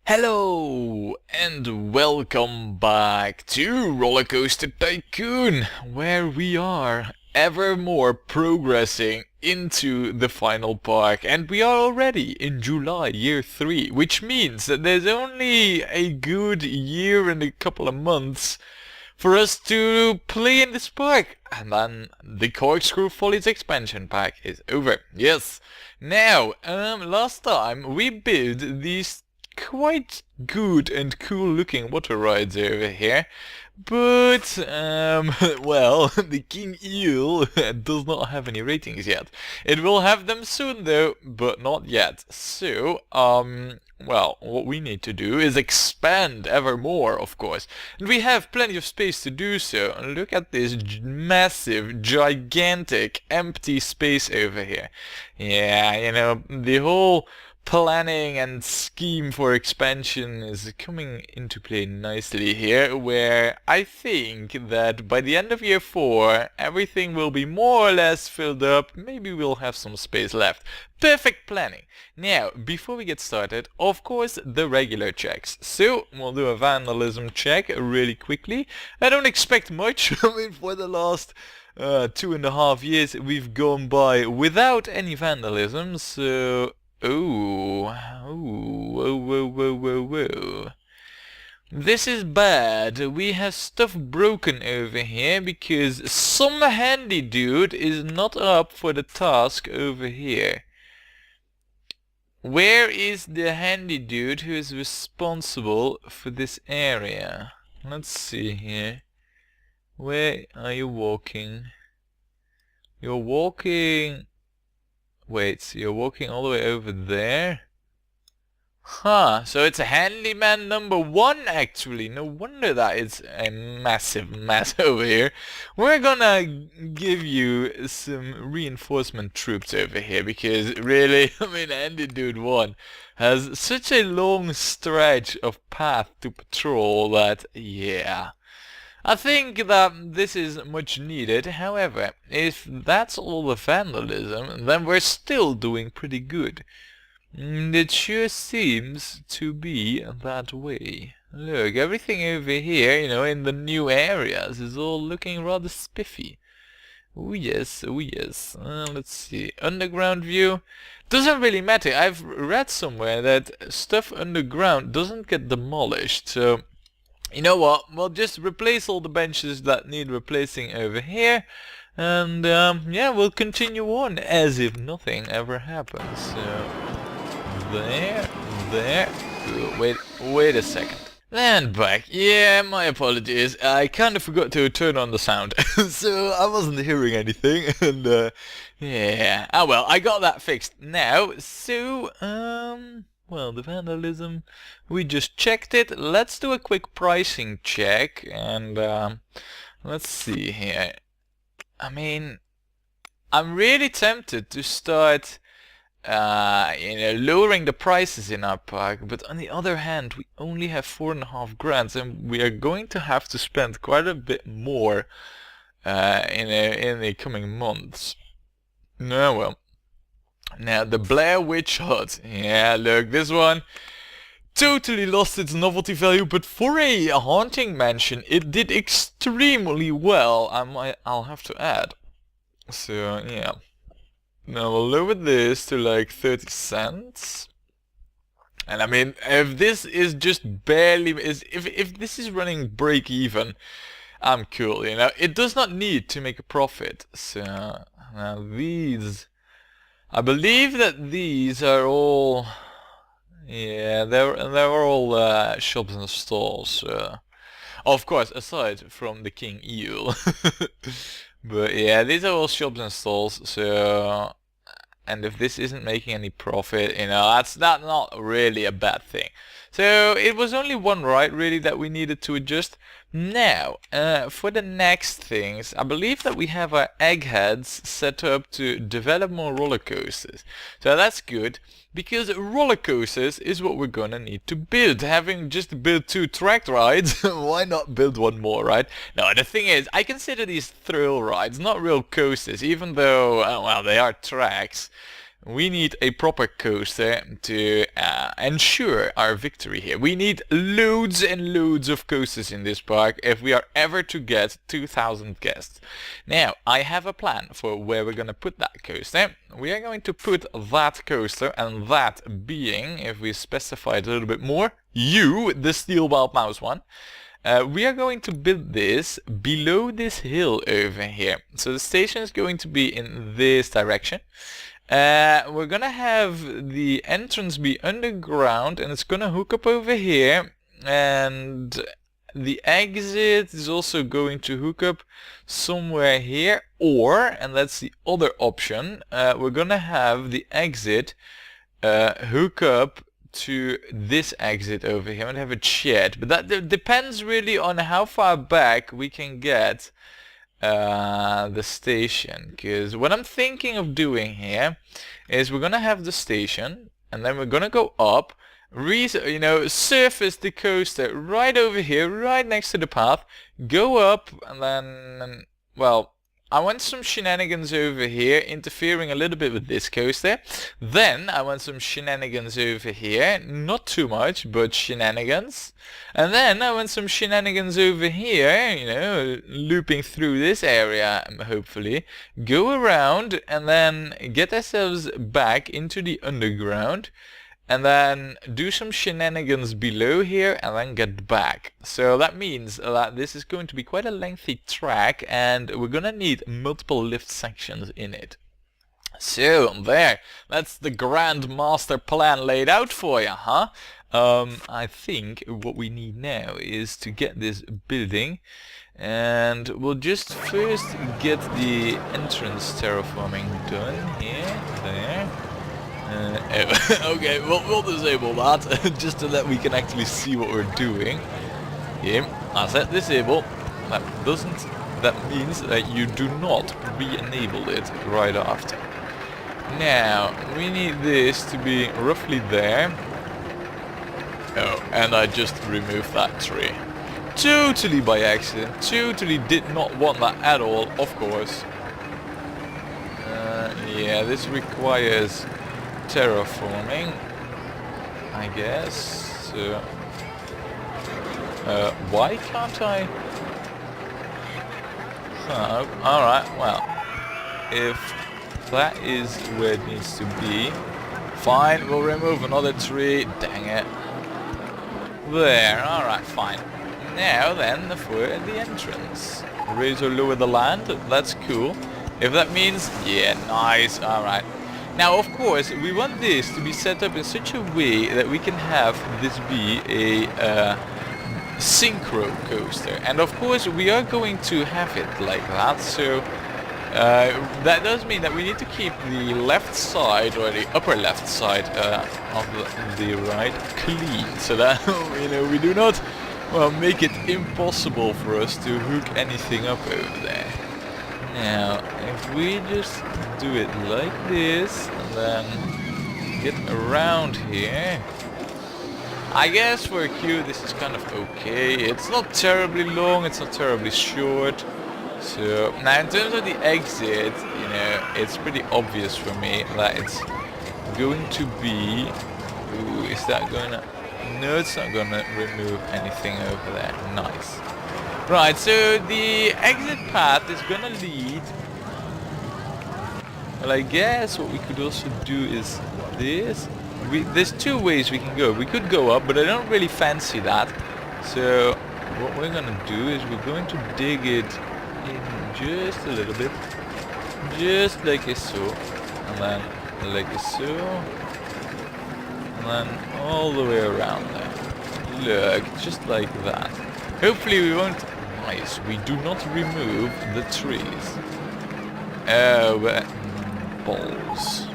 Hello and welcome back to Rollercoaster Tycoon, where we are ever more progressing into the final park, and we are already in July year 3, which means that there's only a good year and a couple of months for us to play in this park, and then the Corkscrew Follies expansion pack is over. Yes. Now, last time we built these quite good and cool looking water rides over here, but well, the King Eel does not have any ratings yet. It will have them soon though, but not yet. So well, what we need to do is expand ever more, of course, and we have plenty of space to do so. Look at this massive, gigantic, empty space over here. Yeah, you know, the whole planning and scheme for expansion is coming into play nicely here, where I think that by the end of year 4 everything will be more or less filled up. Maybe we'll have some space left. Perfect planning. Now, before we get started, of course, the regular checks. So, we'll do a vandalism check really quickly. I don't expect much. I mean, for the last 2.5 years we've gone by without any vandalism, so whoa. This is bad. We have stuff broken over here because some handy dude is not up for the task over here. Where is the handy dude who is responsible for this area? Let's see here. Where are you walking? You're walking... Wait, so you're walking all the way over there? Huh, so it's a handyman number 1 actually. No wonder that it's a massive mess over here. We're gonna give you some reinforcement troops over here because really, I mean, Handy Dude 1 has such a long stretch of path to patrol that, yeah. I think that this is much needed. However, if that's all the vandalism, then we're still doing pretty good. It sure seems to be that way. Look, everything over here, you know, in the new areas is all looking rather spiffy. Oh yes, oh yes. Let's see. Underground view. Doesn't really matter. I've read somewhere that stuff underground doesn't get demolished, so... You know what, we'll just replace all the benches that need replacing over here, and yeah, we'll continue on as if nothing ever happens. So, there, wait a second. And back. Yeah, my apologies, I kind of forgot to turn on the sound, so I wasn't hearing anything, and yeah, ah well, I got that fixed now, so, well, the vandalism, we just checked it. Let's do a quick pricing check, and let's see here. I mean, I'm really tempted to start, you know, lowering the prices in our park, but on the other hand, we only have 4.5 grand, and we are going to have to spend quite a bit more in the coming months. No, well. Now, the Blair Witch Hut. Yeah, look, this one totally lost its novelty value, but for a haunting mansion, it did extremely well, I'll have to add. So, yeah. Now, we'll lower this to like 30 cents. And I mean, if this is just barely... If this is running break even, I'm cool, you know. It does not need to make a profit. So, now these... I believe that these are all, yeah, they're all shops and stalls. Of course, aside from the King Eel. But yeah, these are all shops and stalls. So, and if this isn't making any profit, you know, that's not really a bad thing. So it was only one ride really that we needed to adjust. Now, for the next things, I believe that we have our eggheads set up to develop more roller coasters. So that's good, because roller coasters is what we're gonna need to build. Having just built 2 track rides, why not build one more, right? No, the thing is, I consider these thrill rides not real coasters, even though, well, they are tracks. we need a proper coaster to ensure our victory here. We need loads and loads of coasters in this park if we are ever to get 2,000 guests. Now, I have a plan for where we're going to put that coaster. We are going to put that coaster, and that being, if we specify it a little bit more, you, the Steel Wild Mouse one. We are going to build this below this hill over here. So the station is going to be in this direction. We're gonna have the entrance be underground, and it's gonna hook up over here, and the exit is also going to hook up somewhere here, or, and that's the other option, we're gonna have the exit hook up to this exit over here and have it shared. But that depends really on how far back we can get the station, because what I'm thinking of doing here is we're gonna have the station, and then we're gonna go up, surface the coaster right over here, right next to the path, go up, and then, well, I want some shenanigans over here, interfering a little bit with this coaster. Then I want some shenanigans over here, not too much, but shenanigans. And then I want some shenanigans over here, looping through this area, hopefully. Go around and then get ourselves back into the underground. And then do some shenanigans below here and then get back. So that means that this is going to be quite a lengthy track, and we're gonna need multiple lift sections in it. So there, that's the grand master plan laid out for you, huh? I think what we need now is to get this building, and we'll just first get the entrance terraforming done here, there. Okay, we'll disable that just so that we can actually see what we're doing. Here, I said disable. That means that you do not re-enable it right after. Now we need this to be roughly there. Oh, and I just removed that tree. Totally by accident. Totally did not want that at all, of course. Yeah, this requires terraforming, I guess. So, why can't I? Alright, well, if that is where it needs to be, fine, we'll remove another tree. Dang it. There, alright, fine. Now then, for the entrance. Raise or lower the land, that's cool. If that means, yeah, nice, alright. Now, of course, we want this to be set up in such a way that we can have this be a synchro coaster. And of course, we are going to have it like that. So that does mean that we need to keep the left side, or the upper left side of the ride clean, so that we do not, well, make it impossible for us to hook anything up over there. Now, if we just do it like this, and then get around here, I guess for a queue this is kind of okay. It's not terribly long, it's not terribly short. So, now in terms of the exit, it's pretty obvious for me that it's going to be... Ooh, is that gonna... No, it's not gonna remove anything over there. Nice. Right, so the exit path is gonna lead... Well, I guess what we could also do is this. There's two ways we can go. We could go up, but I don't really fancy that. So what we're gonna do is we're going to dig it in just a little bit. Just like so. And then like so. And then all the way around there. Look, just like that. Hopefully we won't... Nice, we do not remove the trees. Oh, but... balls.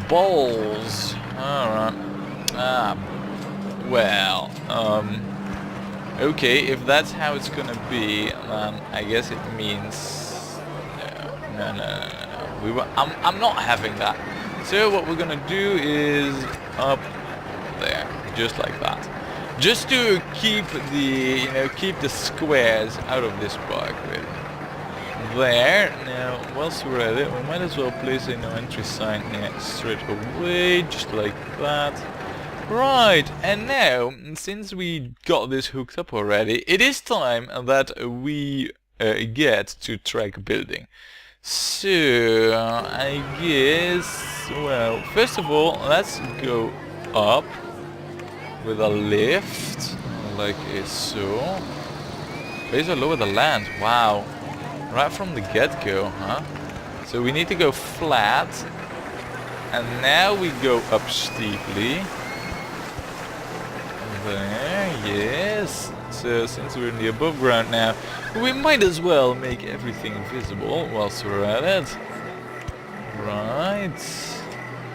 Balls! Alright. Well, okay, if that's how it's gonna be, then I guess it means... No. I'm not having that. So what we're gonna do is up there, just like that. Just to keep the, keep the squares out of this park, really. there. Now, whilst we're at it, we might as well place a no entry sign here straight away, just like that. Right, and now, since we got this hooked up already, it is time that we get to track building. So, I guess, well, first of all, let's go up with a lift, like so. Place or lower the land, wow. Right from the get-go, huh? So we need to go flat, and now we go up steeply. There, yes. So since we're in the above ground now, we might as well make everything visible whilst we're at it. Right.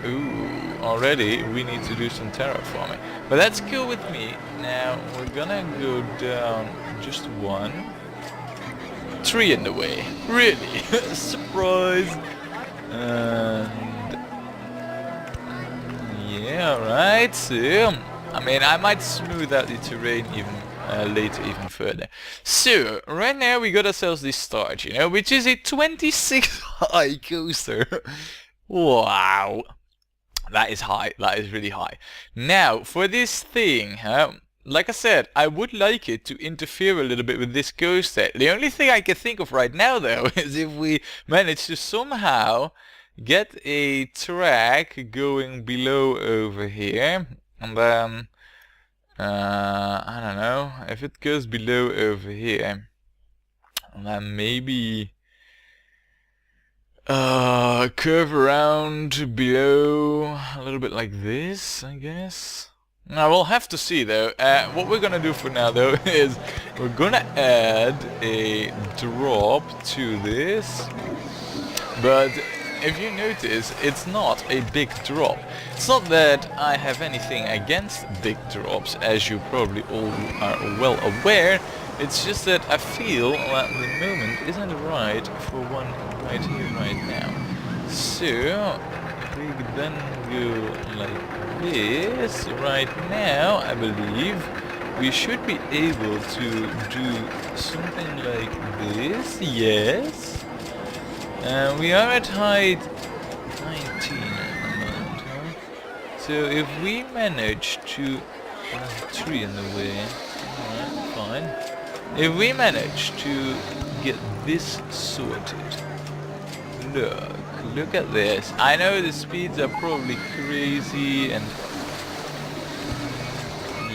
Ooh, already we need to do some terraforming. But let's go with me. Now we're gonna go down just one. Tree in the way. Really? Surprise! And yeah, right. So I mean, I might smooth out the terrain even later, even further. So, right now we got ourselves this start, you know, which is a 26 high coaster. Wow. That is high. That is really high. Now, for this thing, like I said, I would like it to interfere a little bit with this coaster. The only thing I can think of right now, though, is if we manage to somehow get a track going below over here. And then, I don't know, if it goes below over here, then maybe curve around below a little bit like this, I guess. Now we'll have to see though. What we're gonna do for now though is we're gonna add a drop to this, but if you notice, it's not a big drop. It's not that I have anything against big drops, as you probably all are well aware. It's just that I feel that the moment isn't right for one right here, right now. So, if we then go like this, right now, I believe we should be able to do something like this, yes. We are at height 19 at the moment, huh? So if we manage to... There's a tree in the way. Alright, fine. If we manage to get this sorted... Look at this. I know the speeds are probably crazy and...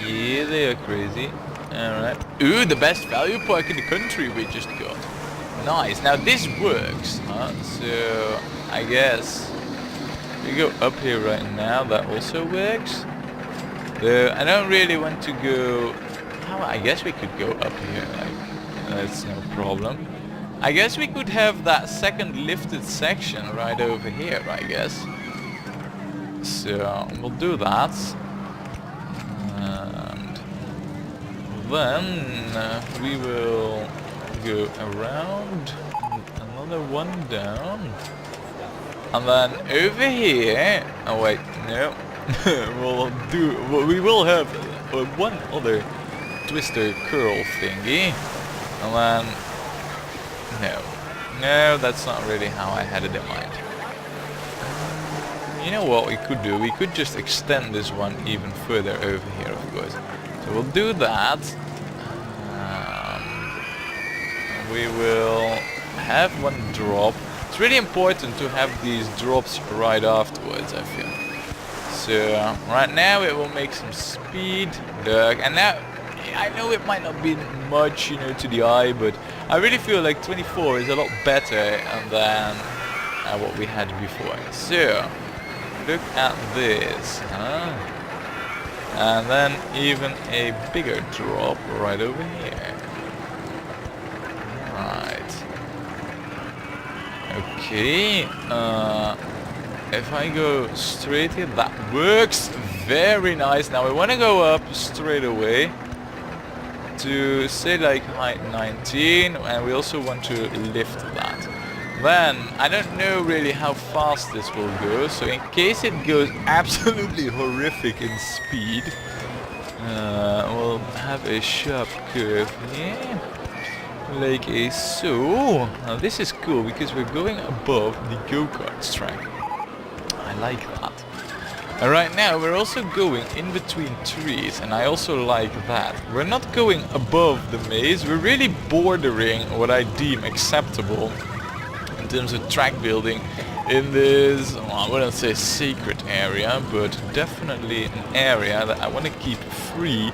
Yeah, they are crazy. Alright. Ooh, the best value park in the country we just got. Nice. Now this works, huh? So I guess we go up here right now. That also works. Though I don't really want to go. Oh, I guess we could go up here. Like that's no problem. I guess we could have that second lifted section right over here. I guess. So we'll do that. And then we will go around, another one down, and then over here, oh wait, no, we will have one other twister curl thingy, and then, no, that's not really how I had it in mind. You know what we could do? We could just extend this one even further over here, of course. So we'll do that. We will have one drop. It's really important to have these drops right afterwards, I feel. So right now it will make some speed. Look, and now I know it might not be much, you know, to the eye, but I really feel like 24 is a lot better than what we had before. So look at this, huh? And then even a bigger drop right over here. Okay, if I go straight here, that works very nice. Now we want to go up straight away to say like height 19, and we also want to lift that. Then I don't know really how fast this will go, so in case it goes absolutely horrific in speed, we'll have a sharp curve here. like a so. Now this is cool because we're going above the go-karts track. I like that. And right now we're also going in between trees, and I also like that. We're not going above the maze, we're really bordering what I deem acceptable in terms of track building in this, well, I wouldn't say secret area, but definitely an area that I want to keep free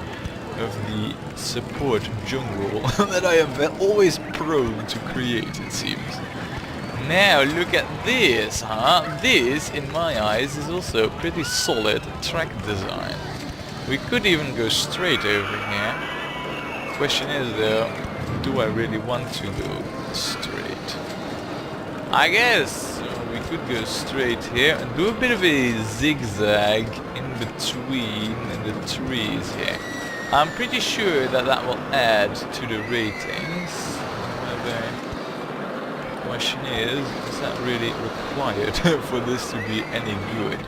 of the support jungle that I am always prone to create, it seems. Now look at this, huh? This, in my eyes, is also pretty solid track design. We could even go straight over here. Question is though, do I really want to go straight? I guess we could go straight here and do a bit of a zigzag in between the trees here. I'm pretty sure that that will add to the ratings. Question is that really required for this to be any good?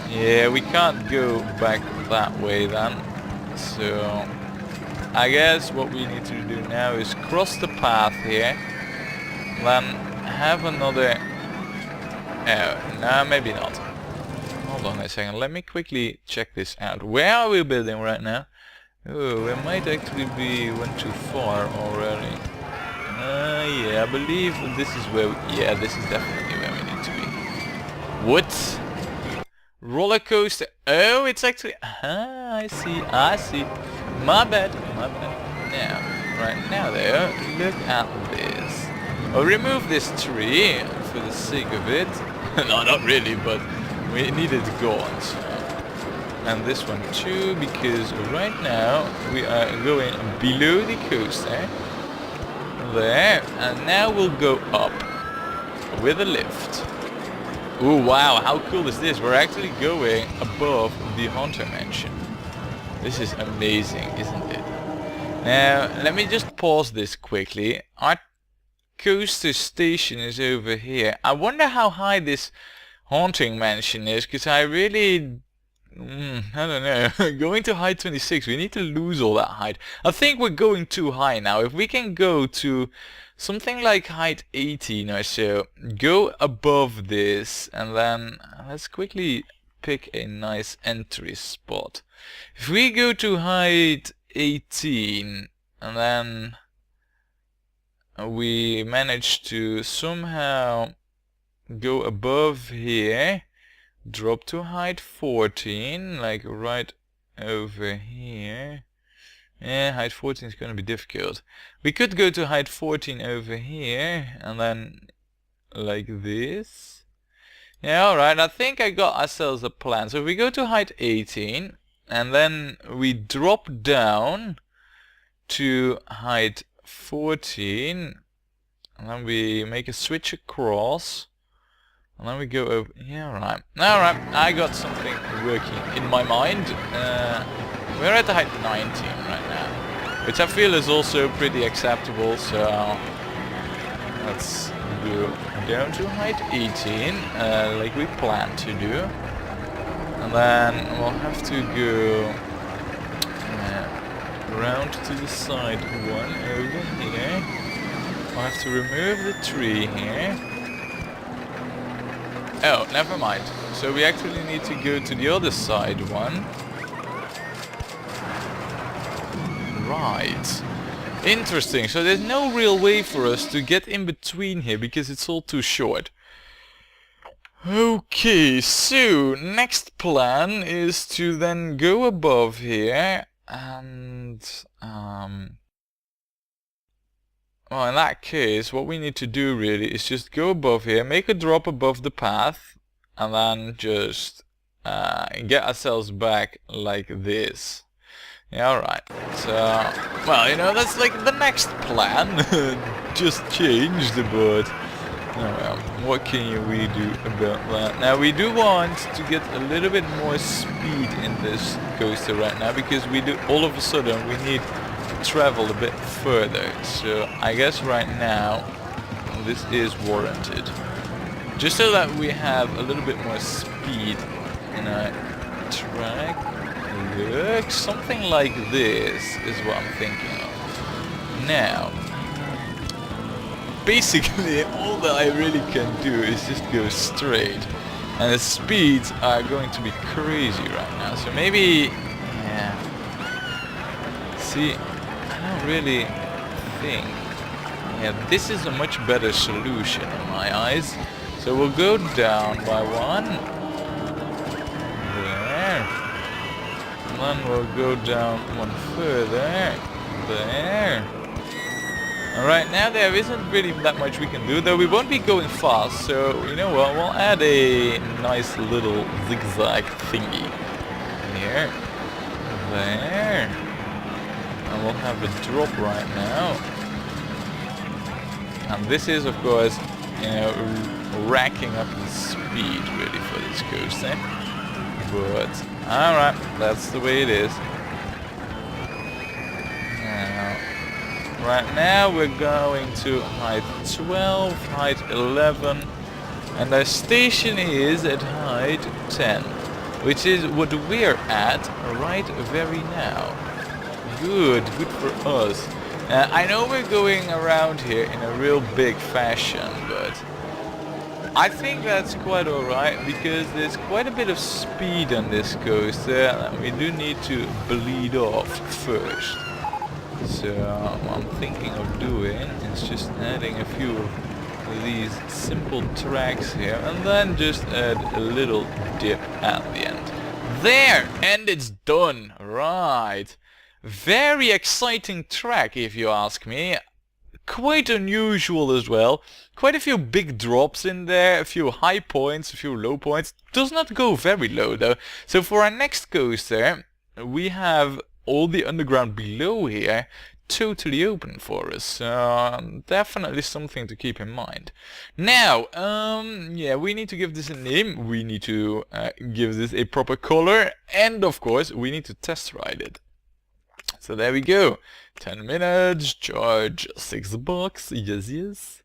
Yeah, we can't go back that way then. So I guess what we need to do now is cross the path here, then have another... Oh, no, maybe not. Hold on a second, let me quickly check this out. Where are we building right now? Oh, we might actually be went too far already. Yeah, I believe this is where yeah, this is definitely where we need to be. What? Rollercoaster? Oh, it's actually... I see. My bad. Now, right now there, look at this. I'll remove this tree for the sake of it. No, not really, but we needed to go on. So. And this one too, because right now we are going below the coaster. There, and now we'll go up with a lift. Ooh, wow, how cool is this? We're actually going above the Haunter Mansion. This is amazing, isn't it? Now, let me just pause this quickly. Our coaster station is over here. I wonder how high this Haunting Mansion is, because I really... I don't know. Going to height 26, we need to lose all that height. I think we're going too high now. If we can go to something like height 18 or so, go above this, and then let's quickly pick a nice entry spot. If we go to height 18, and then we manage to somehow go above here, drop to height 14, like right over here. Yeah, height 14 is going to be difficult. We could go to height 14 over here, and then like this. Yeah, alright, I think I got ourselves a plan. So we go to height 18, and then we drop down to height 14, and then we make a switch across. And then we go over... Yeah, alright. Alright, I got something working in my mind. We're at the height 19 right now, which I feel is also pretty acceptable, so... Let's go down to height 18, like we planned to do. And then we'll have to go... around to the side one over here. We'll have to remove the tree here. Oh, never mind. So we actually need to go to the other side one. Right. Interesting. So there's no real way for us to get in between here because it's all too short. Okay, so next plan is to then go above here and... well, in that case, what we need to do really is just go above here, make a drop above the path, and then just get ourselves back like this. Yeah, alright. So, well, you know, that's like the next plan. Just changed, but... oh well, what can we do about that? Now, we do want to get a little bit more speed in this coaster right now, because we do, all of a sudden, we need travel a bit further, so I guess right now this is warranted, just so that we have a little bit more speed in our track. Look, something like this is what I'm thinking of. Now, basically all that I really can do is just go straight. And the speeds are going to be crazy right now. So maybe... yeah. See, I don't really think... yeah, this is a much better solution in my eyes. So we'll go down by one. There. And then we'll go down one further. There. And right now there isn't really that much we can do, though we won't be going fast, so you know what, we'll add a nice little zigzag thingy. Here. There. And we'll have a drop right now. And this is of course, you know, racking up the speed really for this coaster. But alright, that's the way it is. Right now we're going to height 12, height 11, and our station is at height 10, which is what we're at right very now. Good for us. I know we're going around here in a real big fashion, but I think that's quite alright because there's quite a bit of speed on this coaster and we do need to bleed off first. So what I'm thinking of doing is just adding a few of these simple tracks here and then just add a little dip at the end. There! And it's done! Right! Very exciting track if you ask me. Quite unusual as well. Quite a few big drops in there, a few high points, a few low points. Does not go very low though. So for our next coaster we have all the underground below here totally open for us. So definitely something to keep in mind. Now, yeah, we need to give this a name. We need to give this a proper color. And of course, we need to test ride it. So there we go. 10 minutes, charge $6. Yes, yes.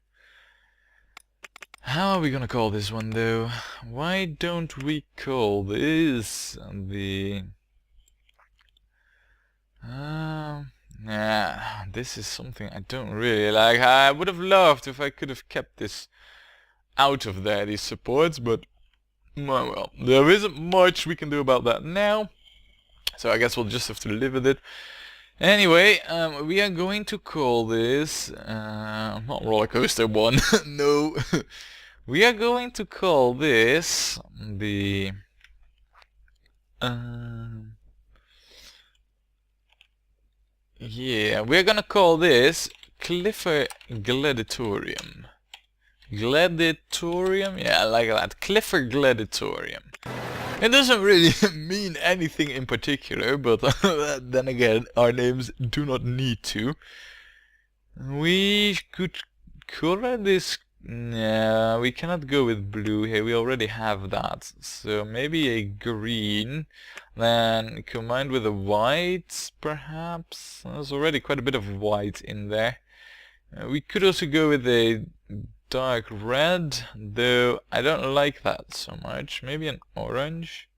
How are we gonna call this one though? Why don't we call this the... yeah, this is something I don't really like. I would have loved if I could have kept this out of there, these supports, but well, there isn't much we can do about that now. So I guess we'll just have to live with it. Anyway, we are going to call this, not Rollercoaster 1, no. We are going to call this the... yeah, we're gonna call this Clifford Gladiatorium. Gladiatorium? Yeah, I like that. Clifford Gladiatorium. It doesn't really mean anything in particular, but then again, our names do not need to. We could color this... yeah, we cannot go with blue here, we already have that. So maybe a green, then combined with a white, perhaps? There's already quite a bit of white in there. We could also go with a dark red, though I don't like that so much. Maybe an orange?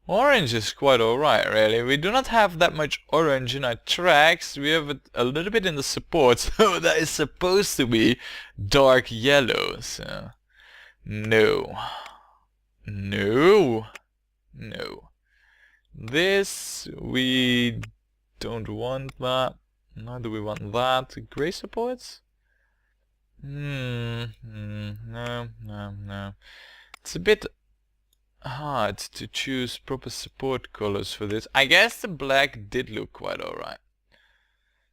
Orange is quite alright, really. We do not have that much orange in our tracks. We have it a little bit in the support, so that is supposed to be dark yellow. So no. No. No. This, we don't want that. Nor do we want that. Grey supports? No. It's a bit hard to choose proper support colors for this. I guess the black did look quite alright.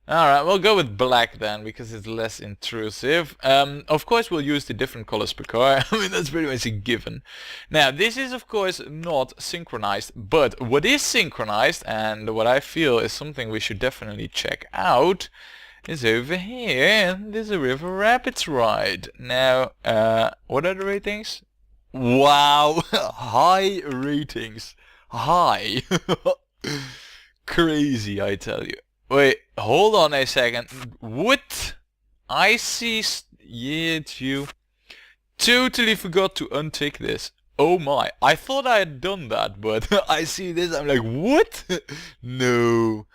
Alright, we'll go with black then, because it's less intrusive. Of course we'll use the different colors per car. I mean, that's pretty much a given. Now, this is of course not synchronized, but what is synchronized, and what I feel is something we should definitely check out, is over here. There's a River Rapids ride. Now, what are the ratings? Wow, high ratings. High. Crazy, I tell you. Wait, hold on a second. What? I see... yeah, it's you. Totally forgot to untick this. Oh my, I thought I had done that, but I see this, I'm like, what? No.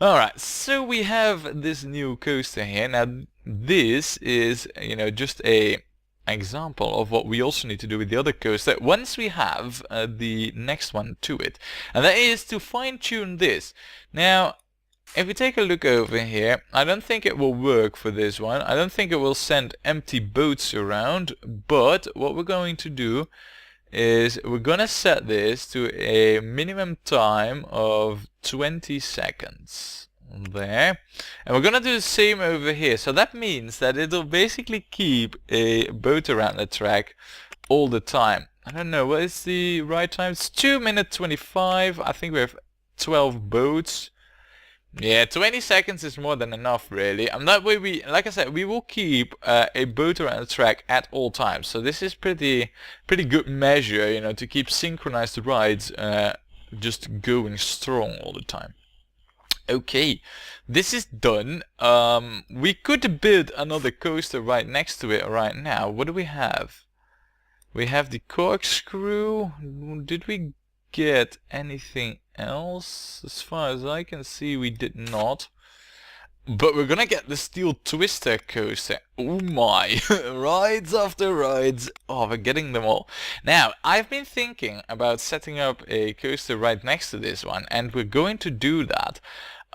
Alright, so we have this new coaster here. Now this is, you know, just a example of what we also need to do with the other coaster once we have the next one to it. And that is to fine-tune this. Now, if we take a look over here, I don't think it will work for this one. I don't think it will send empty boats around, but what we're going to do is we're gonna set this to a minimum time of 20 seconds there, and we're gonna do the same over here. So that means that it'll basically keep a boat around the track all the time. I don't know, what is the right time? It's 2 minutes 25. I think we have 12 boats. Yeah, 20 seconds is more than enough, really. And that way we, like I said, we will keep a boat around the track at all times. So this is pretty good measure, you know, to keep synchronized rides just going strong all the time. Okay, this is done. We could build another coaster right next to it right now. What do we have? We have the corkscrew. Did we get anything else? As far as I can see, we did not. But we're gonna get the steel twister coaster. Oh my, rides after rides. Oh, we're getting them all. Now, I've been thinking about setting up a coaster right next to this one, and we're going to do that.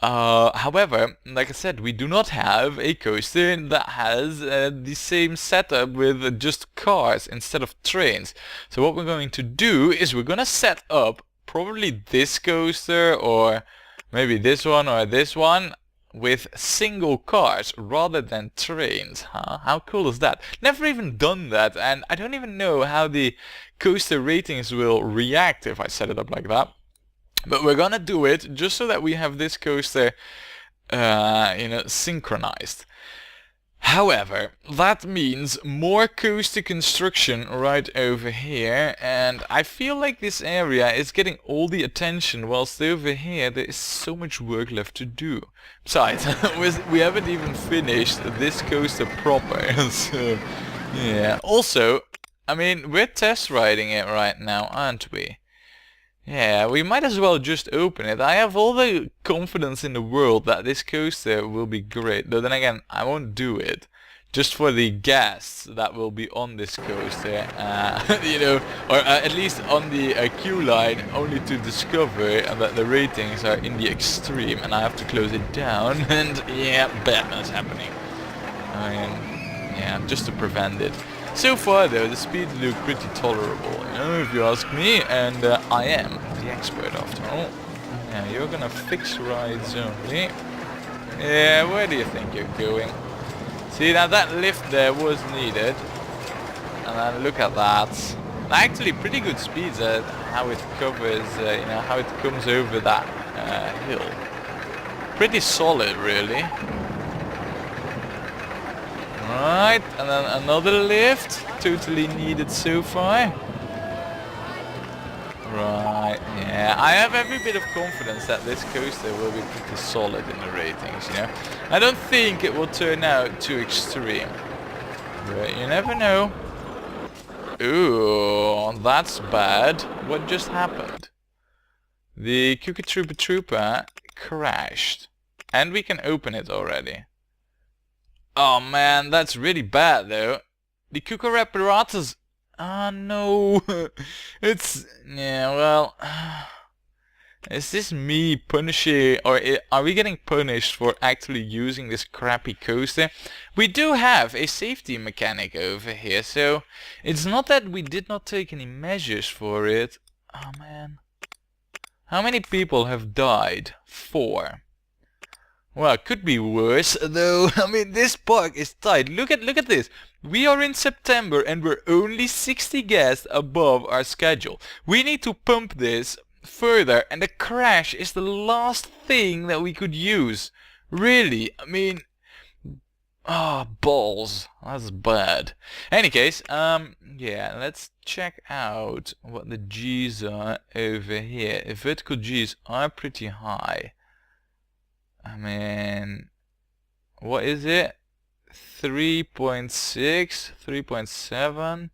However, like I said, we do not have a coaster that has the same setup with just cars instead of trains. So what we're going to do is we're gonna set up probably this coaster, or maybe this one or this one, with single cars rather than trains. How cool is that? Never even done that, and I don't even know how the coaster ratings will react if I set it up like that. But we're gonna do it just so that we have this coaster, you know, synchronized. However, that means more coaster construction right over here, and I feel like this area is getting all the attention, whilst over here there is so much work left to do. Besides, we haven't even finished this coaster proper, so yeah. Also, I mean, we're test riding it right now, aren't we? Yeah, we might as well just open it. I have all the confidence in the world that this coaster will be great. Though then again, I won't do it. Just for the guests that will be on this coaster, you know, or at least on the queue line, only to discover that the ratings are in the extreme and I have to close it down, and yeah, badness happening. I mean, yeah, just to prevent it. So far though, the speeds look pretty tolerable, you know, if you ask me, and I am the expert after all. Yeah, you're gonna fix rides only. Yeah, where do you think you're going? See, now that lift there was needed, and then look at that. Actually, pretty good speeds at how it covers, you know, how it comes over that hill. Pretty solid, really. Right, and then another lift, totally needed so far. Right, yeah, I have every bit of confidence that this coaster will be pretty solid in the ratings, you know. I don't think it will turn out too extreme, but you never know. Ooh, that's bad. What just happened? The Cuckoo Trooper Trooper crashed, and we can open it already. Oh man, that's really bad though. The Cuckoo apparatus. Ah no. It's, yeah, well, is this me punishing, or are we getting punished for actually using this crappy coaster? We do have a safety mechanic over here, so it's not that we did not take any measures for it. Oh man. How many people have died? 4. Well, it could be worse, though. I mean, this park is tight. Look at this. We are in September and we're only 60 guests above our schedule. We need to pump this further, and the crash is the last thing that we could use. Really, I mean, oh, balls. That's bad. Any case, yeah, let's check out what the G's are over here. Vertical G's are pretty high. I mean, what is it? 3.6, 3.7.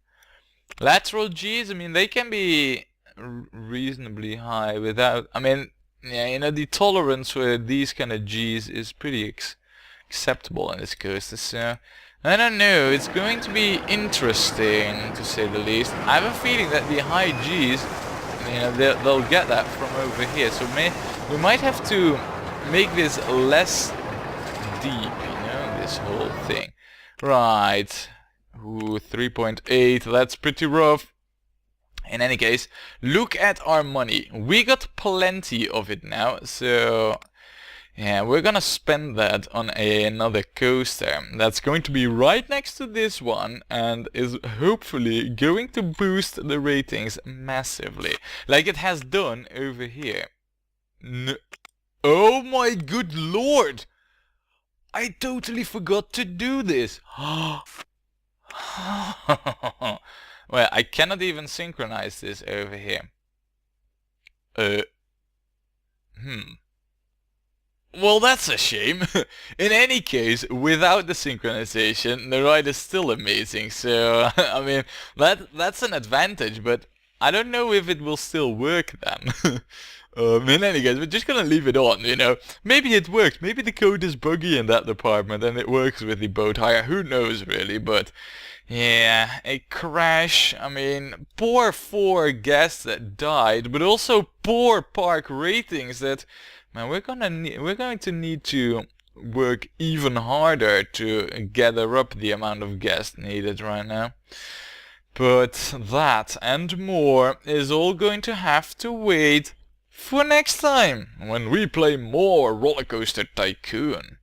Lateral G's, I mean, they can be reasonably high without, I mean, yeah, you know, the tolerance for these kind of G's is pretty acceptable in this coaster, so I don't know, it's going to be interesting to say the least. I have a feeling that the high G's, you know, they'll get that from over here, so we might have to make this less deep, you know, this whole thing. Right, ooh, 3.8, that's pretty rough. In any case, look at our money. We got plenty of it now, so yeah, we're gonna spend that on another coaster that's going to be right next to this one and is hopefully going to boost the ratings massively, like it has done over here. Oh my good lord! I totally forgot to do this! Well, I cannot even synchronize this over here. Well, that's a shame. In any case, without the synchronization, the ride is still amazing. So, I mean, that's an advantage, but I don't know if it will still work then. In any case, we're just gonna leave it on, you know. Maybe it works. Maybe the code is buggy in that department and it works with the boat hire. Who knows, really, but yeah, a crash. I mean, poor 4 guests that died, but also poor park ratings that, man, we're going to need to work even harder to gather up the amount of guests needed right now. But that and more is all going to have to wait for next time, when we play more Rollercoaster Tycoon.